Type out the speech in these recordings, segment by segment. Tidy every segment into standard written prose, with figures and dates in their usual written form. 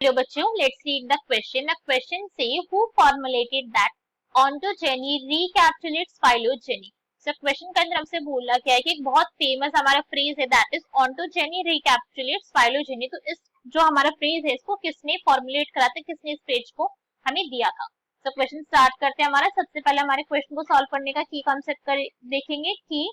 Hello बच्चों, let's read the question. The question से who formulated that ontogeny recapitulates phylogeny. So question के अंदर हमसे बोला गया है कि एक बहुत फेमस हमारा फ्रेज है that is ontogeny recapitulates phylogeny. तो इस जो हमारा फ्रेज है इसको किसने फॉर्मुलेट करा था, किसने इस फ्रेज को हमें दिया था. सो क्वेश्चन स्टार्ट करते हैं. हमारा सबसे पहले हमारे क्वेश्चन को सॉल्व करने का की कॉन्सेप्ट देखेंगे. की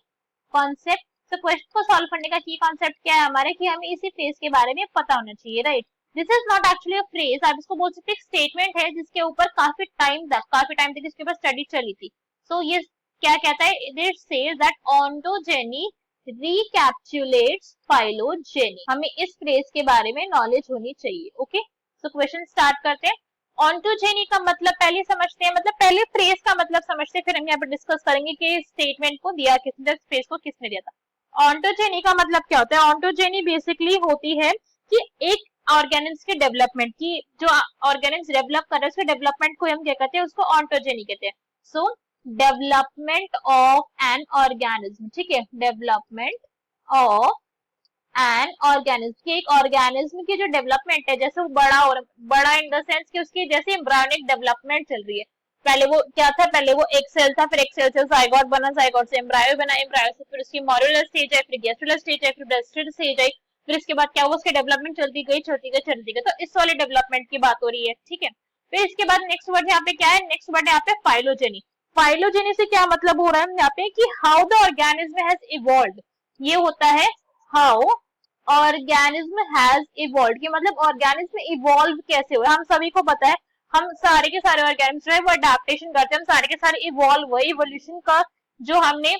कॉन्सेप्ट. तो क्वेश्चन को सॉल्व करने का की कॉन्सेप्ट क्या है हमारे, कि हमें इसी फ्रेज के बारे में पता होना चाहिए, right. This is not actually a phrase, आप इसको बोल सकते हैं स्टेटमेंट है जिसके ऊपर काफी टाइम तक इसके ऊपर स्टडी चली थी. सो ये क्या कहता है, it says that ontogeny recapitulates phylogeny. हमें इस फ्रेज के बारे में नॉलेज होनी चाहिए. ओके, सो क्वेश्चन स्टार्ट करते हैं. ऑन्टोजेनी का मतलब पहले समझते हैं, मतलब पहले फ्रेज का मतलब समझते हैं, फिर हम यहाँ पर डिस्कस करेंगे कि स्टेटमेंट को दिया किसने, फ्रेज को किसने दिया था. ऑन्टोजेनी का मतलब क्या होता है. ऑन्टोजेनी बेसिकली होती है कि एक ऑर्गेनिम्स के डेवलपमेंट की, जो ऑर्गेनिम्स डेवलप कर रहे हैं उसके डेवलपमेंट को हम क्या कहते हैं, उसको ऑन्टोजेनी कहते हैं. सो डेवलपमेंट ऑफ एन ऑर्गेनिज्म, ठीक है, डेवलपमेंट ऑफ एन ऑर्गेनिज्म, की एक ऑर्गेनिज्म की जो डेवलपमेंट है, जैसे वो बड़ा इन द सेंस कि उसकी जैसे एम्ब्रियोनिक डेवलपमेंट चल रही है. पहले वो क्या था, पहले वो एक सेल था, फिर एक सेल से जाइगोट बना, जाइगोट से एम्ब्रायो बना, एम्ब्रायो से फिर उसकी मॉड्यूलर स्टेज है, फिर गैस्ट्रुलर स्टेज है, फिर ब्रेस्टेड स्टेज है, फिर इसके बाद क्या हुआ, उसकी डेवलपमेंट चलती गई. तो इस वाले डेवलपमेंट की बात हो रही है, ठीक है. फिर इसके बाद नेक्स्ट वर्ड यहाँ पे क्या है, नेक्स्ट वर्ड यहाँ पे फाइलोजेनी. फाइलोजेनी से क्या मतलब हो रहा है यहाँ पे, कि how the organism has evolved. ये होता है हाउ ऑर्गेनिज्म हैज इवॉल्व्ड, कि मतलब ऑर्गेनिज्म इवॉल्व कैसे हो रहा है. हम सभी को पता है, हम सारे के सारे ऑर्गेनिज्म है वो अडेप्टेशन करते हैं, हम सारे के सारे इवॉल्व हुए, इवोल्यूशन का जो हमने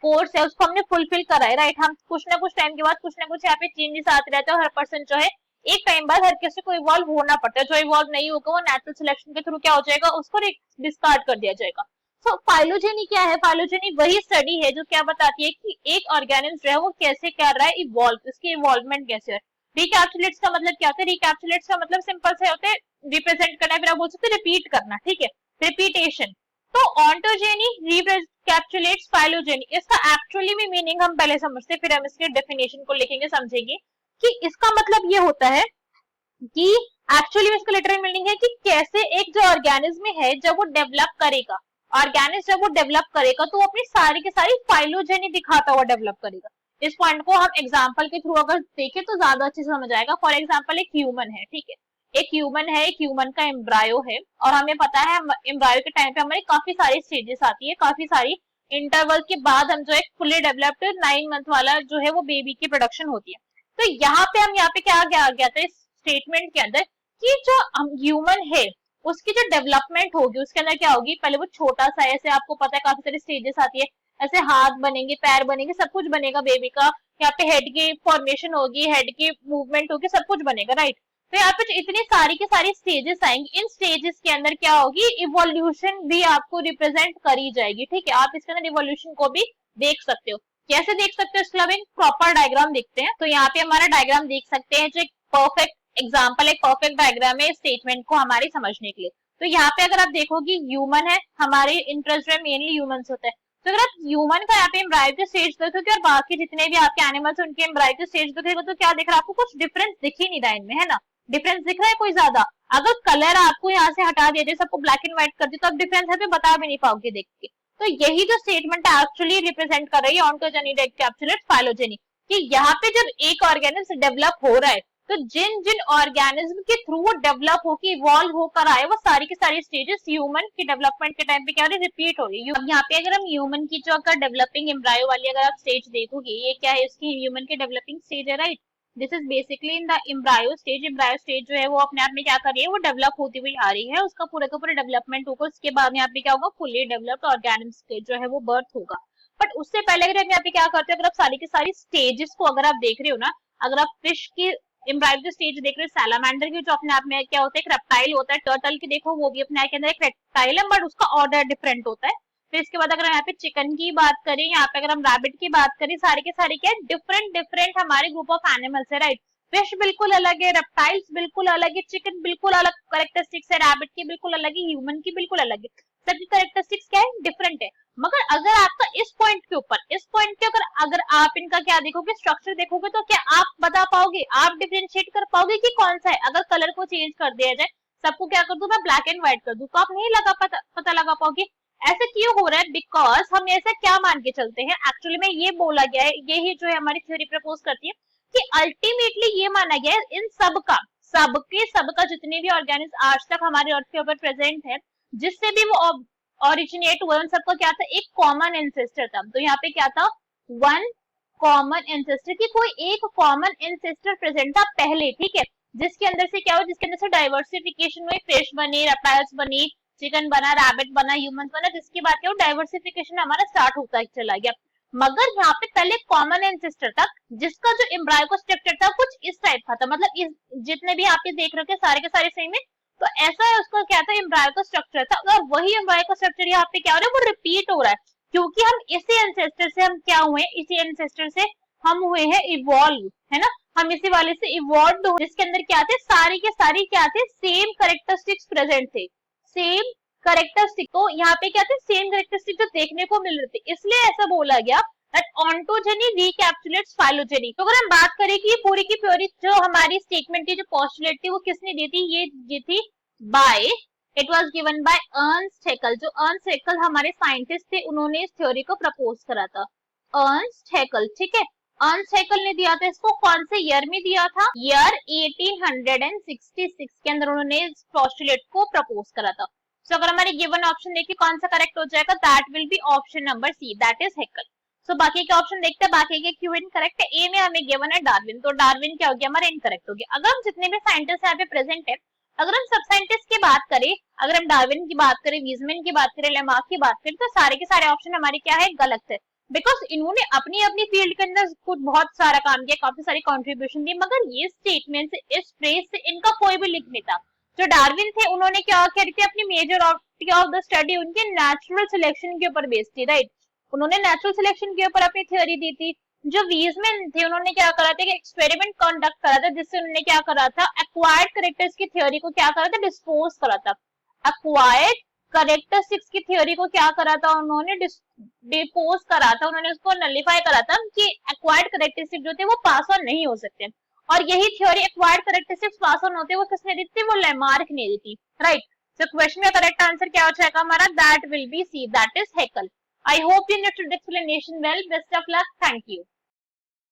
कोर्स है उसको हमने फुलफिल करा है, राइट. हम कुछ ना कुछ टाइम के बाद कुछ ना कुछ यहाँ पे चेंजेस आते रहते हैं, और हर पर्सन जो है एक टाइम बाद हर किसी को इवॉल्व होना पड़ता है. जो इवॉल्व नहीं होगा वो नेचुरल सिलेक्शन के थ्रू क्या हो जाएगा, उसको डिस्कार्ड कर दिया जाएगा. सो फाइलोजेनी क्या है, फाइलोजेनी वही स्टडी है जो क्या बताती है कि एक ऑर्गेनिज्म जो है वो कैसे कर रहा है इवॉल्व, इसकी इवॉल्वमेंट कैसे है. रिकैप्सुलेट्स का मतलब क्या होता है, रिकैप्सुलेट्स का मतलब सिंपल से होते हैं रिप्रेजेंट करना, फिर आप बोल सकते हैं रिपीट करना, ठीक है, रिपीटेशन. तो ऑन्टोजेनी रिकैप्सुलेट्स फाइलोजेनी, इसका एक्चुअली में मीनिंग हम पहले समझते हैं, फिर हम इसके डेफिनेशन को लिखेंगे, समझेंगे कि इसका मतलब ये होता है कि एक्चुअली में इसका लिटरल मीनिंग है कि कैसे एक जो ऑर्गेनिज्म है जब वो डेवलप करेगा, ऑर्गेनिज्म जब वो डेवलप करेगा तो वो अपनी सारी की सारी फाइलोजेनी दिखाता हुआ डेवलप करेगा. इस पॉइंट को हम एग्जांपल के थ्रू अगर देखें तो ज्यादा अच्छे से समझ आएगा. फॉर एग्जांपल एक ह्यूमन है, ठीक है, एक ह्यूमन का एम्ब्रायो है, और हमें पता है एम्ब्रायो के टाइम पे हमारी काफी सारी स्टेजेस आती है, काफी सारी इंटरवल के बाद हम जो एक फुली डेवलप्ड 9 मंथ वाला जो है वो बेबी की प्रोडक्शन होती है. तो यहाँ पे क्या आ गया था इस स्टेटमेंट के अंदर, कि जो ह्यूमन है उसकी जो डेवलपमेंट होगी उसके अंदर क्या होगी, पहले वो छोटा सा, ऐसे आपको पता है काफी सारी स्टेजेस आती है, ऐसे हाथ बनेंगे, पैर बनेंगे, सब कुछ बनेगा बेबी का. यहाँ पे हेड की फॉर्मेशन होगी, हेड की मूवमेंट होगी, सब कुछ बनेगा, राइट. तो यहाँ पे इतनी सारी की सारी स्टेजेस आएंगी, इन स्टेजेस के अंदर क्या होगी, इवोल्यूशन भी आपको रिप्रेजेंट करी जाएगी, ठीक है. आप इसके अंदर इवोल्यूशन को भी देख सकते हो. कैसे देख सकते हो, इसके एक प्रॉपर डायग्राम देखते हैं. तो यहाँ पे हमारा डायग्राम देख सकते हैं, जो एक परफेक्ट एग्जाम्पल, एक परफेक्ट डायग्राम है स्टेटमेंट को हमारे समझने के लिए. तो यहाँ पे अगर आप देखोगे ह्यूमन है, हमारे इंटरेस्ट में मेनली ह्यूमंस होता है. तो अगर आप ह्यूमन का यहाँ पे एम्ब्रायो के स्टेज देखोगे और बाकी जितने भी आपके एनिमल्स हैं उनके एम्ब्रायो के स्टेज देखोगे, तो क्या दिख रहा है आपको, कुछ डिफरेंस दिख ही नहीं रहा इनमें, है ना. डिफरेंस दिख रहा है कोई ज्यादा. अगर कलर आपको यहाँ से हटा दिया जाए, सबको ब्लैक एंड व्हाइट कर दिया, तो आप डिफरेंस है तो बता भी नहीं पाओगे देख के. तो यही जो स्टेटमेंट है एक्चुअली रिप्रेजेंट कर रही है ऑन्टोजेनी रिकैप्सुलेट्स फाइलोजेनी, कि यहाँ पे जब एक ऑर्गेनिज्म डेवलप हो रहा है तो जिन जिन ऑर्गेनिज्म के थ्रू वो डेवलप होकर इवॉल्व होकर आए, वो सारी की सारी स्टेजेस ह्यूमन की डेवलपमेंट के टाइम पे क्या हो रही है, रिपीट हो रही है. यहाँ पे अगर हम ह्यूमन की जो अगर डेवलपिंग एम्ब्रायो वाली अगर आप स्टेज देखोगे, ये क्या है, इसकी ह्यूमन की डेवलपिंग स्टेज है, right. This is basically in the embryo stage. Embryo stage जो है वो अपने आप में क्या कर रही है, वो डेवलप होती हुई आ रही है, उसका पूरा का पूरा डेवलपमेंट होगा. उसके बाद यहाँ पे क्या होगा, फुली डेवलप्ड ऑर्गेनिज्म जो है वो बर्थ होगा. बट उससे पहले अगर हम यहाँ पे क्या करते हैं, अगर आप सारी की सारी स्टेजेस को अगर आप देख रहे हो ना, अगर आप फिश की एम्ब्रायो स्टेज देख रहे हो, सैलामेंडर की जो अपने आप में क्या होता है, एक रेप्टाइल होता है, टर्टल की देखो वो भी अपने आप के अंदर एक रेप्टाइल है, बट उसका ऑर्डर डिफरेंट होता है. फिर इसके बाद अगर यहाँ पे चिकन की बात करें, यहाँ पे अगर हम रैबिट की बात करें, सारे के सारे क्या डिफरेंट हमारे ग्रुप ऑफ एनिमल्स है, राइट. फिश बिल्कुल अलग है, रेप्टाइल्स बिल्कुल अलग है, चिकन बिल्कुल अलग करेक्टरिस्टिक्स है, रैबिट की बिल्कुल अलग है, ह्यूमन की बिल्कुल अलग है. सबकी करेक्टरिस्टिक्स क्या है, डिफरेंट है. मगर अगर आपका इस पॉइंट के ऊपर, इस पॉइंट के अगर आप इनका क्या देखोगे, स्ट्रक्चर देखोगे, तो क्या आप बता पाओगे, आप डिफरेंशिएट कर पाओगे कि कौन सा है? अगर कलर को चेंज कर दिया जाए, सबको क्या कर दूं मैं, ब्लैक एंड व्हाइट कर दूं, तो आप नहीं पता लगा पाओगे। ऐसे क्यों हो रहा है? बिकॉज हम ऐसा क्या मान के चलते हैं, एक्चुअली में ये बोला गया है, यही जो है हमारी थ्योरी प्रपोज करती है कि अल्टीमेटली ये माना गया है इन सबका जितने भी ऑर्गेनिज्म आज तक हमारे अर्थ के ऊपर प्रेजेंट है, जिससे भी वो ओरिजिनेट हुआ, उन सबका क्या था, एक कॉमन एंसेस्टर था। तो यहाँ पे क्या था, वन कॉमन एंसेस्टर, की कोई एक कॉमन एंसेस्टर प्रेजेंट था पहले, ठीक है, जिसके अंदर से क्या हुआ, जिसके अंदर से डाइवर्सिफिकेशन हुई, फिश बने, रेप्टाइल्स बनी, चिकन बना, रैबिट बना, ह्यूमन बना, जिसके बाद क्या हुआ, डाइवर्सिफिकेशन हमारा स्टार्ट होता चला गया। मगर यहाँ पे पहले कॉमन एंसेस्टर था, जिसका जो एम्ब्रायो स्ट्रक्चर था कुछ इस टाइप का था, मतलब इस जितने भी आप ये देख रहे हो सारे के सारे सेम है, तो ऐसा है, उसका क्या था, एम्ब्रायो का स्ट्रक्चर था, और वही एम्ब्रायो का स्ट्रक्चर यहाँ पे क्या हो रहा है, वो रिपीट हो रहा है, क्योंकि हम इसी एंसेस्टर से हम क्या हुए, इसी एंसेस्टर से हम हुए हैं इवॉल्व, है ना, हम इसी वाले से इवॉल्व हुए, जिसके अंदर क्या थे, सारी के सारी क्या थे, सेम कैरेक्टरिस्टिक्स प्रेजेंट थे, सेम कैरेक्टरिस्टिक, तो यहाँ पे क्या थे, सेम कैरेक्टरिस्टिक जो देखने को मिल रहे थे, इसलिए ऐसा बोला गया दैट ऑन्टोजेनी रिकैप्सुलेट्स फाइलोजेनी। तो अगर हम बात करें कि पूरी की पूरी जो हमारी स्टेटमेंट थी, जो पोस्टुलेट थी, वो किसने दी थी, ये दी थी by, it was given by Ernst Haeckel. जो अर्नस्ट हैकेल हमारे साइंटिस्ट थे, उन्होंने इस थ्योरी को प्रपोज करा था, अर्नस्ट हैकेल, ठीक है। अर्नस्ट हैकेल ने दिया था इसको, कौन से ईयर में दिया था, ईयर 1866 के अंदर उन्होंने इस पोस्टुलेट को प्रपोज करा था। तो अगर हमारे गिवन ऑप्शन देखिए कौन सा करेक्ट हो जाएगा, that will be option number C, that is Haeckel. So बाकी के ऑप्शन देखते हैं, बाकी के क्यों इनकरेक्ट है। ए में हमें गिवन है डार्विन, तो डार्विन क्या हो गया हमारा, इनकरेक्ट हो गया। अगर हम जितने भी साइंटिस्ट यहाँ पे प्रेजेंट है, अगर हम सब साइंटिस्ट की बात करें, अगर हम डार्विन की बात करें, वीजमैन की बात करें, लेमार्क की बात करें, तो सारे के सारे ऑप्शन हमारे क्या है, गलत है, बिकॉज इन्होंने अपनी अपनी फील्ड के अंदर खुद बहुत सारा काम किया, काफी सारी कॉन्ट्रीब्यूशन दी, मगर ये स्टेटमेंट से, इस फ्रेज से इनका कोई भी लिंक नहीं था। जो डार्विन थे, उन्होंने क्या करी थी, अपनी मेजर ऑफ द स्टडी उनके नेचुरल सिलेक्शन के ऊपर बेस्ड थी, राइट, उन्होंने नेचुरल सिलेक्शन के ऊपर अपनी थ्योरी दी थी। जो वीजमैन थे, उन्होंने क्या करा था कि एक्सपेरिमेंट कंडक्ट करा था, जिससे उन्होंने क्या करा था, एक्वायर्ड कैरेक्टर्स की थ्योरी को क्या करा था, डिस्पोज करा था, एक्वायर्ड कैरेक्टरिस्टिक्स की थ्योरी को क्या करा था, उन्होंने डिपोज करा था, उन्होंने उसको नलिफाई करा था कि एक्वायर्ड कैरेक्टरिस्टिक जो थे वो पास ऑन नहीं हो सकते, और यही theory acquired characteristics pass on होते वो किसने दी थी, वो लेमार्क ने दी थी, राइट। सो क्वेश्चन का करेक्ट आंसर क्या हो जाएगा हमारा, that will be C, that is Haeckel. I hope you understood the explanation well. Best of luck. Thank you.